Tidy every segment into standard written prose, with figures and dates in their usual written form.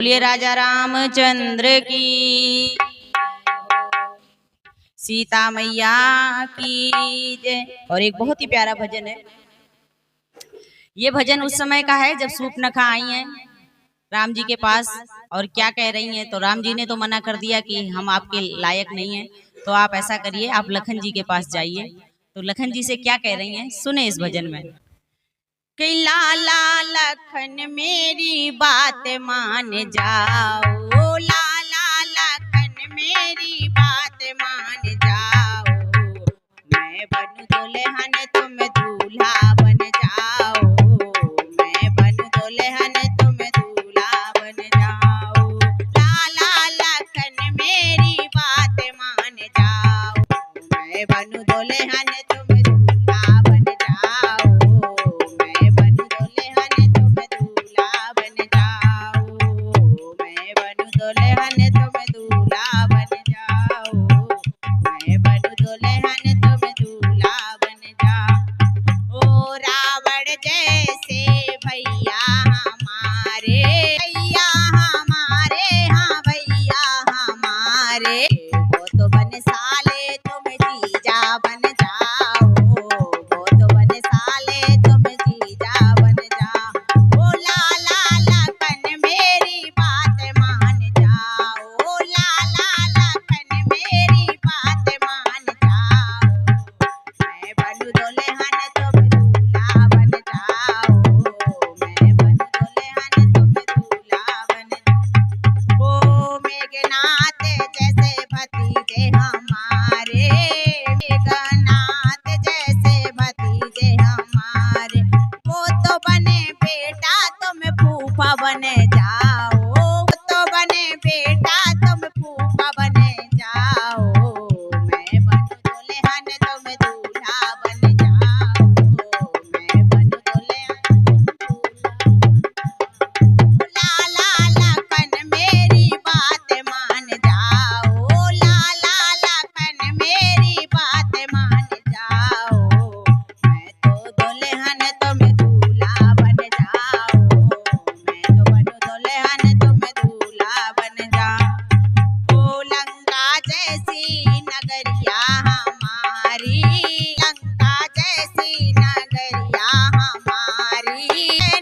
बोलिए राजा रामचंद्र की, सीता मैया की जय। और एक बहुत ही प्यारा भजन है। ये भजन उस समय का है जब सूर्पनखा आई हैं राम जी के पास और क्या कह रही हैं। तो राम जी ने तो मना कर दिया कि हम आपके लायक नहीं हैं, तो आप ऐसा करिए, आप लखन जी के पास जाइए। तो लखन जी से क्या कह रही हैं, सुने इस भजन में। कि लाला लखन मेरी बात मान जाओ, लाला लखन मेरी बात मान जाओ, मैं बनूं दुल्हन तुम दूल्हा बन जाओ, मैं बनूं दुल्हन तुम दूल्हा बन जाओ, लाला लखन मेरी बात मान जाओ, मैं बनूं दुल्हन तुम दूल्हा बन जाओ, मैं बनूं दुल्हन तुम दूल्हा बन जाओ, मैं बनूं दुल्हन तुम दूल्हा बन जाओ, मैं बनूं दुल्हन तुम दूल्हा बन जाओ। ओ रावण जैसे भैया हमारे, भैया हमारे, हाँ भैया हमारे, वो तो बनसाले तुम जीजा बन जाओ, वो तो बनसाले तुम जीजा बन जाओ, ओ लाला लखन मेरी बात मान जाओ, लाला लखन मेरी बात मान जाओ, मैं बनूं दुल्हन तुम दूल्हा बन जाओ, मैं बनूं दुल्हन तुम दूल्हा बन जाओ। ओ मेघनाथ जैसे भतीजे हमारे, मेघनाथ जैसे भतीजे हमारे, वो तो बने बेटा तुम फूफा बने जाओ, वो तो बने बेटा तुम फूफा बने जाओ, मैं बनूं दुल्हन तुम दूल्हा बन जाओ, मैं बनूं दुल्हन लाला लखन मेरी बात मान जाओ, लाला लखन मेरी बात मान जाओ, मैं तो दुल्हन तुम दूल्हा बन जाओ, मैं तो बनूं दुल्हन तुम दूल्हा बन जाओ। ओ लंका जैसी नगरिया हमारी, लंका जैसी नगरिया हमारी,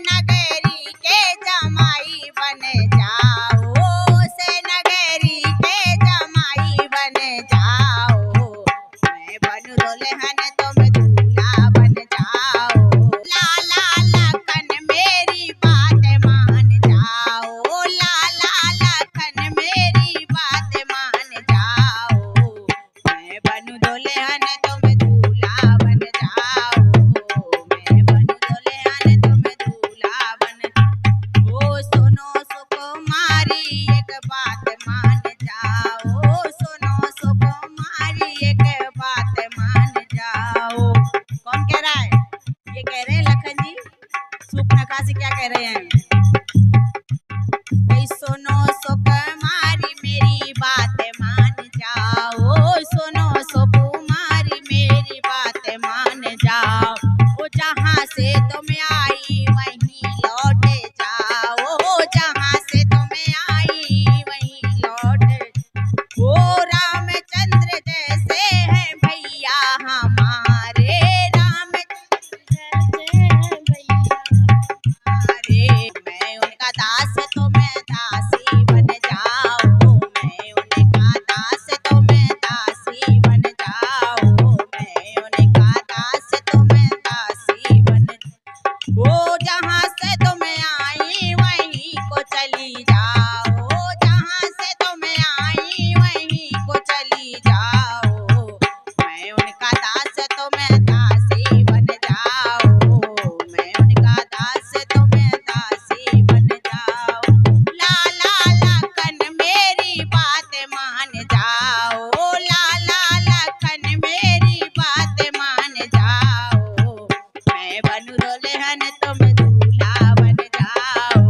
नगरी के जमाई बन जाओ, से नगरी के जमाई बन जाओ, मैं बनूं दुल्हन तुम दूल्हा बन जाओ, लाला लखन मेरी बात मान जाओ, लाला लखन मेरी बात मान जाओ, मैं बनूं दुल्हन तुम दूल्हा बन जाओ, मैं बनूं दुल्हन तुम दूल्हा बन जाओ। ओ सुनो सुकुमारी एक बात मान जाओ, सुनो सुकुमारी एक बात मान जाओ। कौन कह रहा है? ये कह रहे हैं लखन जी सूर्पनखा से। क्या कह रहे हैं? भाई सुनो सुकुमारी मेरी बात मान जाओ, सुनो सुकुमारी मेरी बात मान जाओ, ओ जहाँ से तुम आई वहीं लौट जाओ, जहाँ से तुम आई वहीं लौट। ओ रामचंद्र जैसे हैं भैया हमारे, रामचंद्र जैसे हैं भैया हमारे, मैं उनका दास तुम दासी बन जाओ, मैं उनका दास तुम दासी बन जाओ, मैं उनका दास तुम दासी बन, ओ जहाँ से तुम आई वहीं को चली जाओ, जहाँ से तुम आई वहीं को चली जाओ, मैं उनका दास तुम दासी बन जाओ, मैं उनका दास तुम दासी बन जाओ, लाला लखन मेरी बात मान जाओ, लाला लखन मेरी बात मान जाओ, मैं बनूं दुल्हन तुम दूल्हा बन जाओ,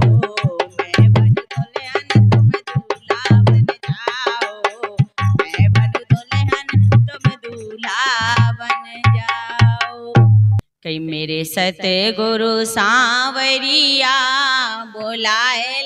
मैं बनूं दुल्हन तुम दूल्हा बन जाओ, मैं बनूं दुल्हन तुम दूल्हा बन जाओ। कई मेरे सतगुरु सांवरिया बोलाए